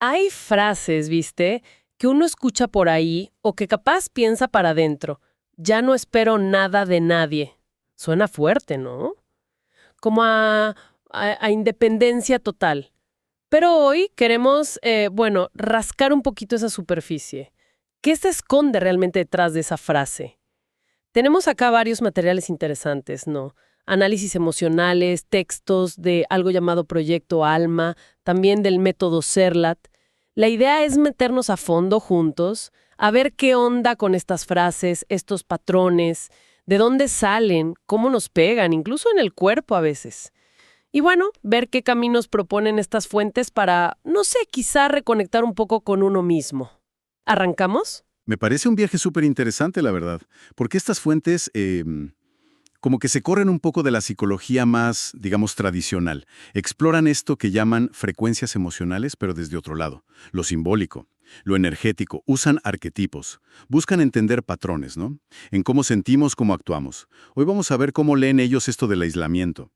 Hay frases, ¿viste? Que uno escucha por ahí o que capaz piensa para adentro. Ya no espero nada de nadie. Suena fuerte, ¿no? Como a independencia total. Pero hoy queremos, rascar un poquito esa superficie. ¿Qué se esconde realmente detrás de esa frase? Tenemos acá varios materiales interesantes, ¿no? Análisis emocionales, textos de algo llamado Proyecto Alma, también del método Serlat. La idea es meternos a fondo juntos, a ver qué onda con estas frases, estos patrones, de dónde salen, cómo nos pegan, incluso en el cuerpo a veces. Y bueno, ver qué caminos proponen estas fuentes para, no sé, quizá reconectar un poco con uno mismo. ¿Arrancamos? Me parece un viaje súper interesante, la verdad, porque estas fuentes como que se corren un poco de la psicología más, digamos, tradicional. Exploran esto que llaman frecuencias emocionales, pero desde otro lado, lo simbólico, lo energético, usan arquetipos, buscan entender patrones, ¿no? En cómo sentimos, cómo actuamos. Hoy vamos a ver cómo leen ellos esto del aislamiento,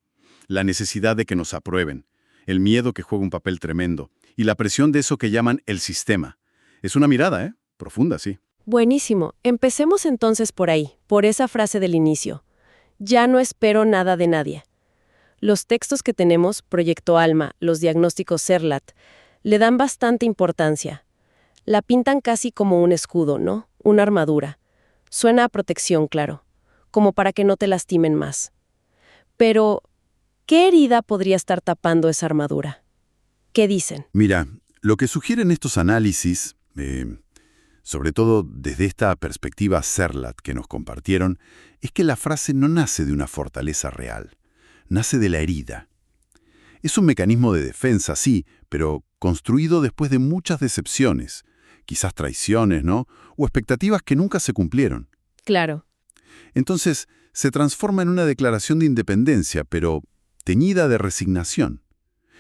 la necesidad de que nos aprueben, el miedo que juega un papel tremendo, y la presión de eso que llaman el sistema. Es una mirada, ¿eh? Profunda, sí. Buenísimo. Empecemos entonces por ahí, por esa frase del inicio. Ya no espero nada de nadie. Los textos que tenemos, Proyecto Alma, los diagnósticos Serlat, le dan bastante importancia. La pintan casi como un escudo, ¿no? Una armadura. Suena a protección, claro, como para que no te lastimen más. Pero, ¿qué herida podría estar tapando esa armadura? ¿Qué dicen? Mira, lo que sugieren estos análisis, sobre todo desde esta perspectiva Serlat que nos compartieron, es que la frase no nace de una fortaleza real, nace de la herida. Es un mecanismo de defensa, sí, pero construido después de muchas decepciones, quizás traiciones, ¿no? O expectativas que nunca se cumplieron. Claro. Entonces, se transforma en una declaración de independencia, pero teñida de resignación.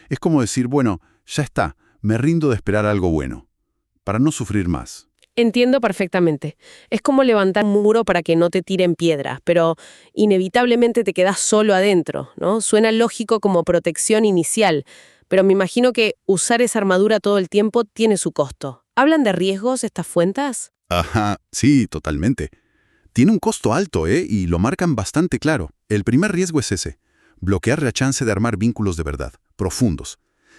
Es como decir, bueno, ya está, me rindo de esperar algo bueno, para no sufrir más. Entiendo perfectamente. Es como levantar un muro para que no te tiren piedras, pero inevitablemente te quedas solo adentro, ¿no? Suena lógico como protección inicial, pero me imagino que usar esa armadura todo el tiempo tiene su costo. ¿Hablan de riesgos estas fuentes? Ajá, sí, totalmente. Tiene un costo alto, ¿eh? Y lo marcan bastante claro. El primer riesgo es ese, bloquear la chance de armar vínculos de verdad, profundos.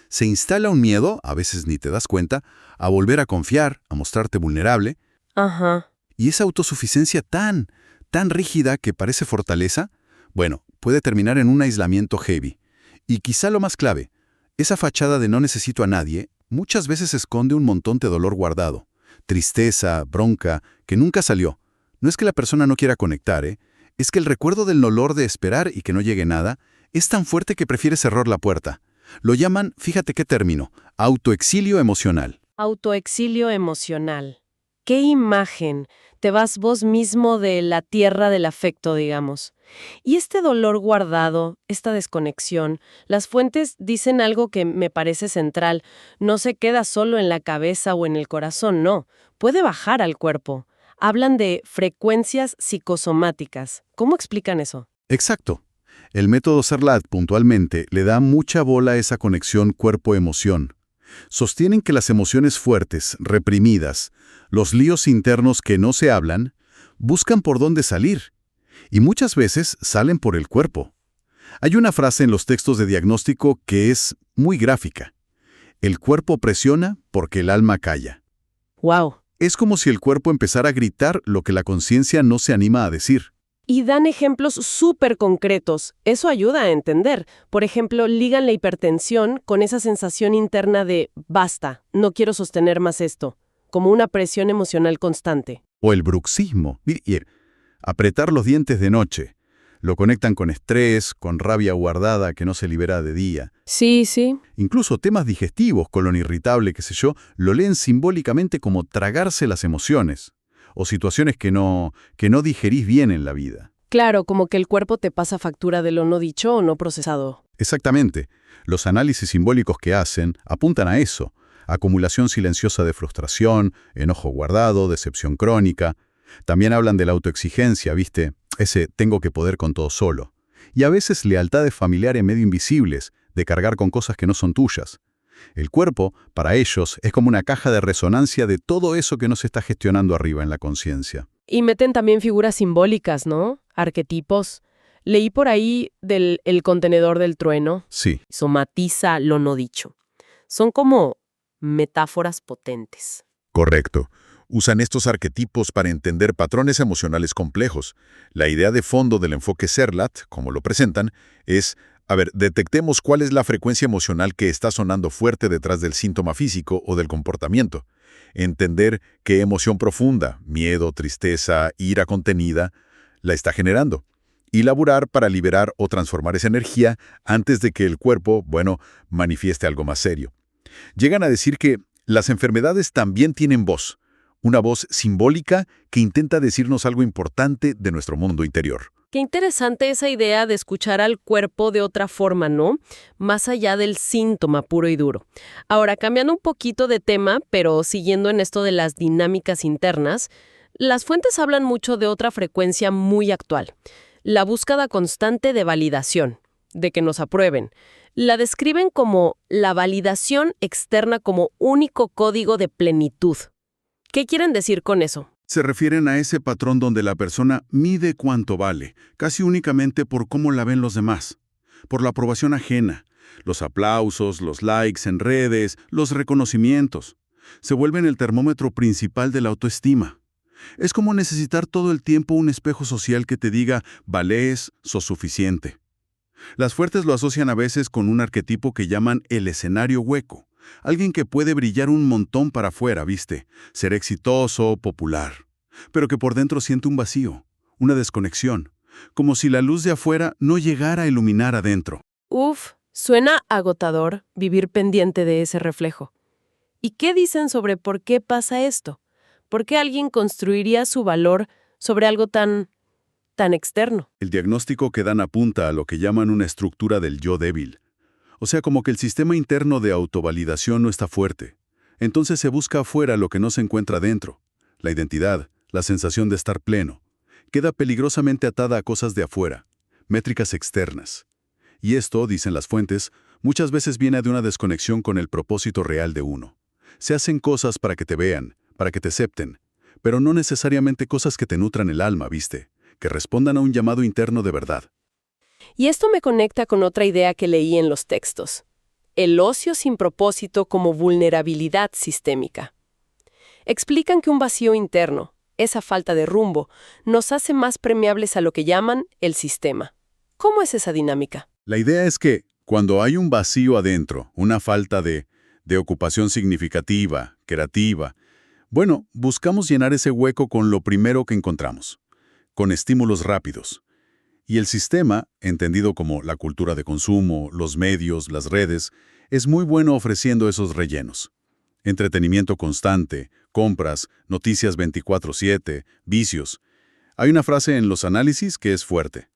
Se instala un miedo, a veces ni te das cuenta, a volver a confiar, a mostrarte vulnerable, Ajá. y esa autosuficiencia tan rígida que parece fortaleza, bueno, puede terminar en un aislamiento heavy. Y quizá lo más clave, esa fachada de no necesito a nadie, muchas veces esconde un montón de dolor guardado, tristeza, bronca, que nunca salió. No es que la persona no quiera conectar, ¿eh? Es que el recuerdo del dolor de esperar y que no llegue nada es tan fuerte que prefiere cerrar la puerta. Lo llaman, fíjate qué término, autoexilio emocional. Autoexilio emocional. ¿Qué imagen? Te vas vos mismo de la tierra del afecto, digamos. Y este dolor guardado, esta desconexión, las fuentes dicen algo que me parece central. No se queda solo en la cabeza o en el corazón, no. Puede bajar al cuerpo. Hablan de frecuencias psicosomáticas. ¿Cómo explican eso? Exacto. El método Serlat puntualmente le da mucha bola a esa conexión cuerpo-emoción. Sostienen que las emociones fuertes, reprimidas, los líos internos que no se hablan, buscan por dónde salir, y muchas veces salen por el cuerpo. Hay una frase en los textos de diagnóstico que es muy gráfica. El cuerpo presiona porque el alma calla. ¡Wow! Es como si el cuerpo empezara a gritar lo que la conciencia no se anima a decir. Y dan ejemplos súper concretos. Eso ayuda a entender. Por ejemplo, ligan la hipertensión con esa sensación interna de basta, no quiero sostener más esto, como una presión emocional constante. O el bruxismo. Apretar los dientes de noche. Lo conectan con estrés, con rabia guardada que no se libera de día. Sí, sí. Incluso temas digestivos, colon irritable, qué sé yo, lo leen simbólicamente como tragarse las emociones. O situaciones que no digerís bien en la vida. Claro, como que el cuerpo te pasa factura de lo no dicho o no procesado. Exactamente. Los análisis simbólicos que hacen apuntan a eso. Acumulación silenciosa de frustración, enojo guardado, decepción crónica. También hablan de la autoexigencia, ¿viste? Ese tengo que poder con todo solo. Y a veces lealtades familiares medio invisibles, de cargar con cosas que no son tuyas. El cuerpo, para ellos, es como una caja de resonancia de todo eso que no se está gestionando arriba en la conciencia. Y meten también figuras simbólicas, ¿no? Arquetipos. Leí por ahí del el contenedor del trueno. Sí, Somatiza lo no dicho. Son como metáforas potentes. Correcto. Usan estos arquetipos para entender patrones emocionales complejos. La idea de fondo del enfoque Serlat, como lo presentan, es, detectemos cuál es la frecuencia emocional que está sonando fuerte detrás del síntoma físico o del comportamiento. Entender qué emoción profunda, miedo, tristeza, ira contenida, la está generando. Y laburar para liberar o transformar esa energía antes de que el cuerpo, manifieste algo más serio. Llegan a decir que las enfermedades también tienen voz, una voz simbólica que intenta decirnos algo importante de nuestro mundo interior. Qué interesante esa idea de escuchar al cuerpo de otra forma, ¿no? Más allá del síntoma puro y duro. Ahora, cambiando un poquito de tema, pero siguiendo en esto de las dinámicas internas, las fuentes hablan mucho de otra frecuencia muy actual, la búsqueda constante de validación, de que nos aprueben. La describen como la validación externa como único código de plenitud. ¿Qué quieren decir con eso? Se refieren a ese patrón donde la persona mide cuánto vale, casi únicamente por cómo la ven los demás, por la aprobación ajena, los aplausos, los likes en redes, los reconocimientos. Se vuelven el termómetro principal de la autoestima. Es como necesitar todo el tiempo un espejo social que te diga, vales, sos suficiente. Las fuertes lo asocian a veces con un arquetipo que llaman el escenario hueco. Alguien que puede brillar un montón para afuera, ¿viste? Ser exitoso, popular. Pero que por dentro siente un vacío, una desconexión. Como si la luz de afuera no llegara a iluminar adentro. Uf, suena agotador vivir pendiente de ese reflejo. ¿Y qué dicen sobre por qué pasa esto? ¿Por qué alguien construiría su valor sobre algo tan externo? El diagnóstico que dan apunta a lo que llaman una estructura del yo débil. O sea, como que el sistema interno de autovalidación no está fuerte. Entonces se busca afuera lo que no se encuentra dentro. La identidad, la sensación de estar pleno, queda peligrosamente atada a cosas de afuera, métricas externas. Y esto, dicen las fuentes, muchas veces viene de una desconexión con el propósito real de uno. Se hacen cosas para que te vean, para que te acepten, pero no necesariamente cosas que te nutran el alma, ¿viste? Que respondan a un llamado interno de verdad. Y esto me conecta con otra idea que leí en los textos. El ocio sin propósito como vulnerabilidad sistémica. Explican que un vacío interno, esa falta de rumbo, nos hace más permeables a lo que llaman el sistema. ¿Cómo es esa dinámica? La idea es que, cuando hay un vacío adentro, una falta de ocupación significativa, creativa, buscamos llenar ese hueco con lo primero que encontramos, con estímulos rápidos. Y el sistema, entendido como la cultura de consumo, los medios, las redes, es muy bueno ofreciendo esos rellenos. Entretenimiento constante, compras, noticias 24/7, vicios. Hay una frase en los análisis que es fuerte.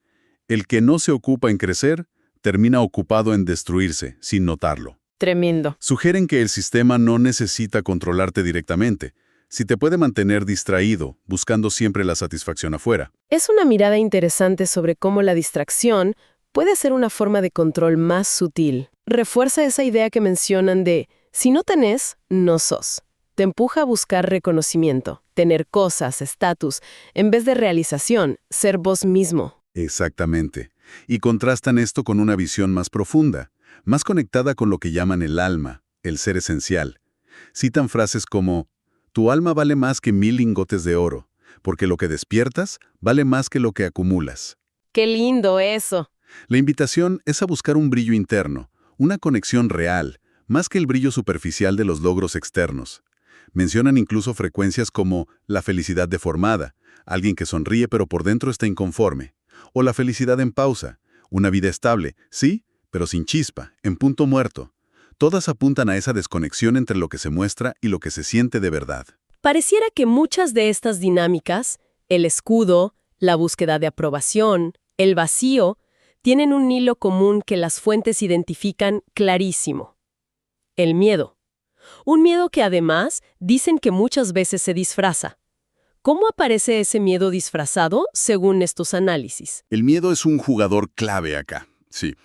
El que no se ocupa en crecer, termina ocupado en destruirse, sin notarlo. Tremendo. Sugieren que el sistema no necesita controlarte directamente, si te puede mantener distraído, buscando siempre la satisfacción afuera. Es una mirada interesante sobre cómo la distracción puede ser una forma de control más sutil. Refuerza esa idea que mencionan de, si no tenés, no sos. Te empuja a buscar reconocimiento, tener cosas, estatus, en vez de realización, ser vos mismo. Exactamente. Y contrastan esto con una visión más profunda, más conectada con lo que llaman el alma, el ser esencial. Citan frases como, tu alma vale más que 1000 lingotes de oro, porque lo que despiertas vale más que lo que acumulas. ¡Qué lindo eso! La invitación es a buscar un brillo interno, una conexión real, más que el brillo superficial de los logros externos. Mencionan incluso frecuencias como la felicidad deformada, alguien que sonríe pero por dentro está inconforme, o la felicidad en pausa, una vida estable, sí, pero sin chispa, en punto muerto. Todas apuntan a esa desconexión entre lo que se muestra y lo que se siente de verdad. Pareciera que muchas de estas dinámicas, el escudo, la búsqueda de aprobación, el vacío, tienen un hilo común que las fuentes identifican clarísimo. El miedo. Un miedo que además dicen que muchas veces se disfraza. ¿Cómo aparece ese miedo disfrazado según estos análisis? El miedo es un jugador clave acá, sí.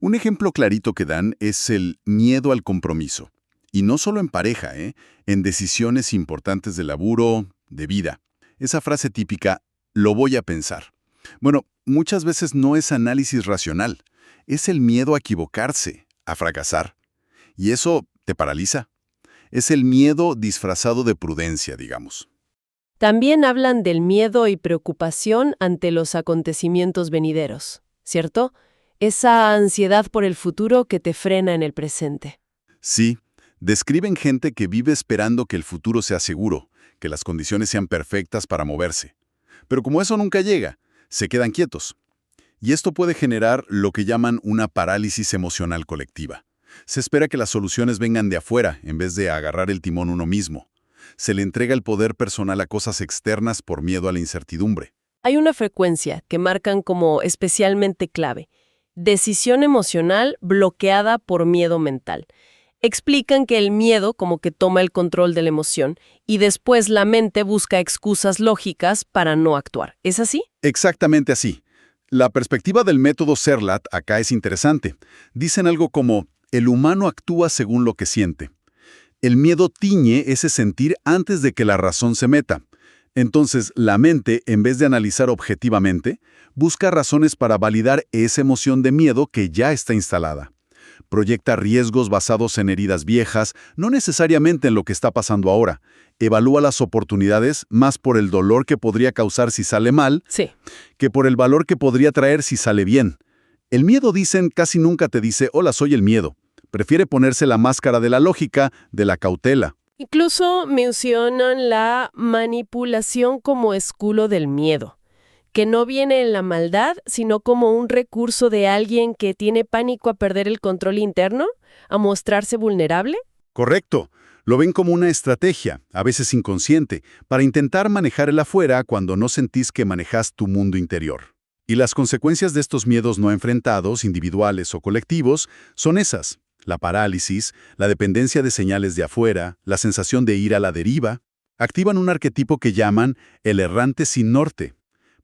Un ejemplo clarito que dan es el miedo al compromiso. Y no solo en pareja, en decisiones importantes de laburo, de vida. Esa frase típica, lo voy a pensar. Bueno, muchas veces no es análisis racional, es el miedo a equivocarse, a fracasar. Y eso te paraliza. Es el miedo disfrazado de prudencia, digamos. También hablan del miedo y preocupación ante los acontecimientos venideros, ¿cierto? Esa ansiedad por el futuro que te frena en el presente. Sí, describen gente que vive esperando que el futuro sea seguro, que las condiciones sean perfectas para moverse. Pero como eso nunca llega, se quedan quietos. Y esto puede generar lo que llaman una parálisis emocional colectiva. Se espera que las soluciones vengan de afuera en vez de agarrar el timón uno mismo. Se le entrega el poder personal a cosas externas por miedo a la incertidumbre. Hay una frecuencia que marcan como especialmente clave. Decisión emocional bloqueada por miedo mental. Explican que el miedo como que toma el control de la emoción y después la mente busca excusas lógicas para no actuar. ¿Es así? Exactamente así. La perspectiva del método Serlat acá es interesante. Dicen algo como, el humano actúa según lo que siente. El miedo tiñe ese sentir antes de que la razón se meta. Entonces, la mente, en vez de analizar objetivamente, busca razones para validar esa emoción de miedo que ya está instalada. Proyecta riesgos basados en heridas viejas, no necesariamente en lo que está pasando ahora. Evalúa las oportunidades más por el dolor que podría causar si sale mal, Sí. que por el valor que podría traer si sale bien. El miedo, dicen, casi nunca te dice, hola, soy el miedo. Prefiere ponerse la máscara de la lógica, de la cautela. Incluso mencionan la manipulación como escudo del miedo, que no viene en la maldad, sino como un recurso de alguien que tiene pánico a perder el control interno, a mostrarse vulnerable. Correcto. Lo ven como una estrategia, a veces inconsciente, para intentar manejar el afuera cuando no sentís que manejas tu mundo interior. Y las consecuencias de estos miedos no enfrentados, individuales o colectivos, son esas. La parálisis, la dependencia de señales de afuera, la sensación de ir a la deriva, activan un arquetipo que llaman el errante sin norte.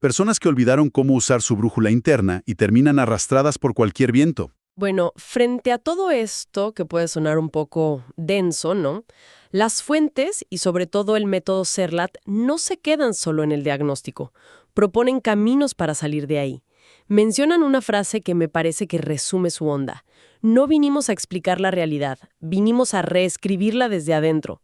Personas que olvidaron cómo usar su brújula interna y terminan arrastradas por cualquier viento. Bueno, frente a todo esto, que puede sonar un poco denso, ¿no? Las fuentes, y sobre todo el método Serlat, no se quedan solo en el diagnóstico. Proponen caminos para salir de ahí. Mencionan una frase que me parece que resume su onda. No vinimos a explicar la realidad, vinimos a reescribirla desde adentro.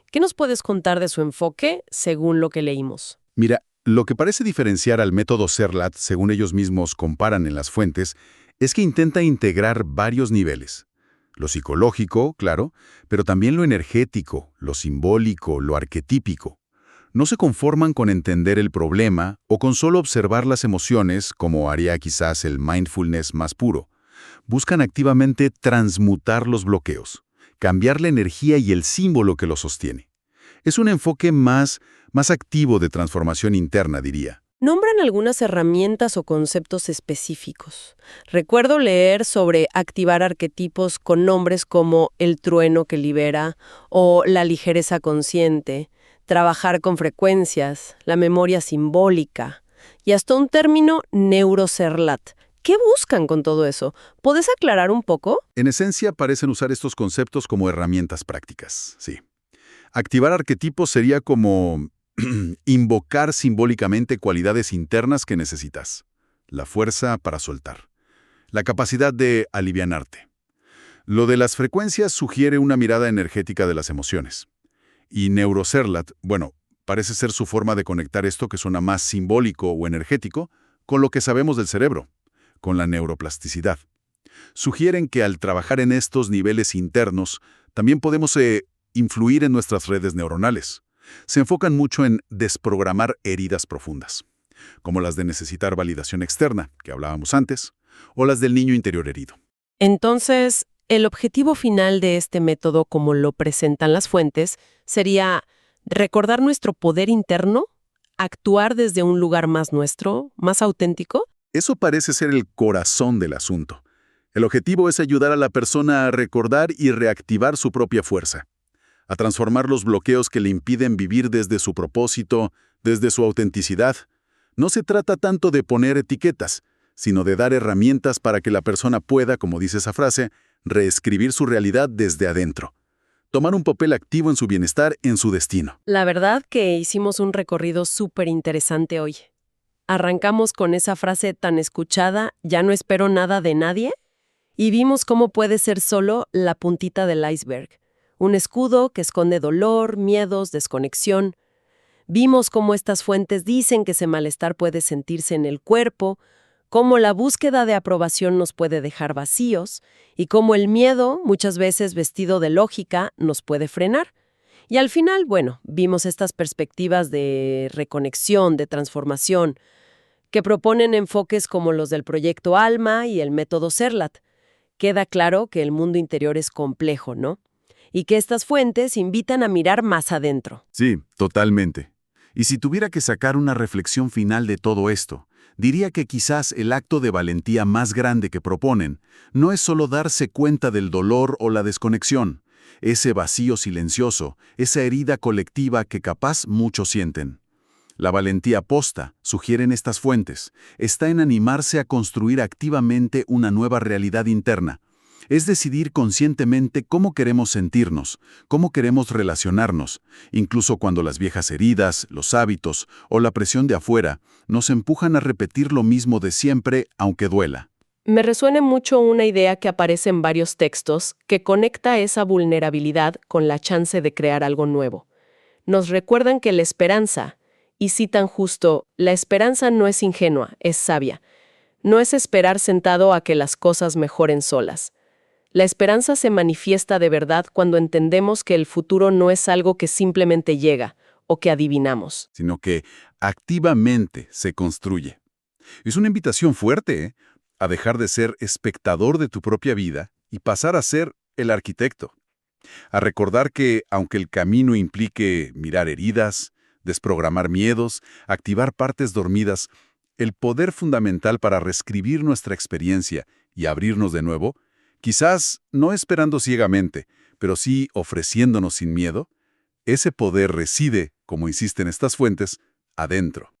¿Qué nos puedes contar de su enfoque según lo que leímos? Mira, lo que parece diferenciar al método Serlat, según ellos mismos comparan en las fuentes, es que intenta integrar varios niveles. Lo psicológico, claro, pero también lo energético, lo simbólico, lo arquetípico. No se conforman con entender el problema o con solo observar las emociones, como haría quizás el mindfulness más puro. Buscan activamente transmutar los bloqueos, cambiar la energía y el símbolo que los sostiene. Es un enfoque más activo de transformación interna, diría. Nombran algunas herramientas o conceptos específicos. Recuerdo leer sobre activar arquetipos con nombres como el trueno que libera o la ligereza consciente, trabajar con frecuencias, la memoria simbólica y hasta un término neuroserlat. ¿Qué buscan con todo eso? ¿Podés aclarar un poco? En esencia, parecen usar estos conceptos como herramientas prácticas, sí. Activar arquetipos sería como invocar simbólicamente cualidades internas que necesitas. La fuerza para soltar. La capacidad de alivianarte. Lo de las frecuencias sugiere una mirada energética de las emociones. Y Neuroserlat, bueno, parece ser su forma de conectar esto que suena más simbólico o energético con lo que sabemos del cerebro, con la neuroplasticidad. Sugieren que al trabajar en estos niveles internos, también podemos influir en nuestras redes neuronales. Se enfocan mucho en desprogramar heridas profundas, como las de necesitar validación externa, que hablábamos antes, o las del niño interior herido. Entonces, el objetivo final de este método, como lo presentan las fuentes, sería recordar nuestro poder interno, actuar desde un lugar más nuestro, más auténtico. Eso parece ser el corazón del asunto. El objetivo es ayudar a la persona a recordar y reactivar su propia fuerza, a transformar los bloqueos que le impiden vivir desde su propósito, desde su autenticidad. No se trata tanto de poner etiquetas, sino de dar herramientas para que la persona pueda, como dice esa frase, reescribir su realidad desde adentro. Tomar un papel activo en su bienestar, en su destino. La verdad que hicimos un recorrido súper interesante hoy. Arrancamos con esa frase tan escuchada, ya no espero nada de nadie, y vimos cómo puede ser solo la puntita del iceberg. Un escudo que esconde dolor, miedos, desconexión. Vimos cómo estas fuentes dicen que ese malestar puede sentirse en el cuerpo, cómo la búsqueda de aprobación nos puede dejar vacíos y cómo el miedo, muchas veces vestido de lógica, nos puede frenar. Y al final, bueno, vimos estas perspectivas de reconexión, de transformación, que proponen enfoques como los del proyecto ALMA y el método CERLAT. Queda claro que el mundo interior es complejo, ¿no? Y que estas fuentes invitan a mirar más adentro. Sí, totalmente. Y si tuviera que sacar una reflexión final de todo esto, diría que quizás el acto de valentía más grande que proponen no es solo darse cuenta del dolor o la desconexión, ese vacío silencioso, esa herida colectiva que capaz muchos sienten. La valentía posta, sugieren estas fuentes, está en animarse a construir activamente una nueva realidad interna. Es decidir conscientemente cómo queremos sentirnos, cómo queremos relacionarnos, incluso cuando las viejas heridas, los hábitos o la presión de afuera nos empujan a repetir lo mismo de siempre, aunque duela. Me resuena mucho una idea que aparece en varios textos que conecta esa vulnerabilidad con la chance de crear algo nuevo. Nos recuerdan que la esperanza, y citan justo, la esperanza no es ingenua, es sabia. No es esperar sentado a que las cosas mejoren solas. La esperanza se manifiesta de verdad cuando entendemos que el futuro no es algo que simplemente llega o que adivinamos. Sino que activamente se construye. Es una invitación fuerte, ¿eh? A dejar de ser espectador de tu propia vida y pasar a ser el arquitecto. A recordar que, aunque el camino implique mirar heridas, desprogramar miedos, activar partes dormidas, el poder fundamental para reescribir nuestra experiencia y abrirnos de nuevo, quizás no esperando ciegamente, pero sí ofreciéndonos sin miedo, ese poder reside, como insisten estas fuentes, adentro.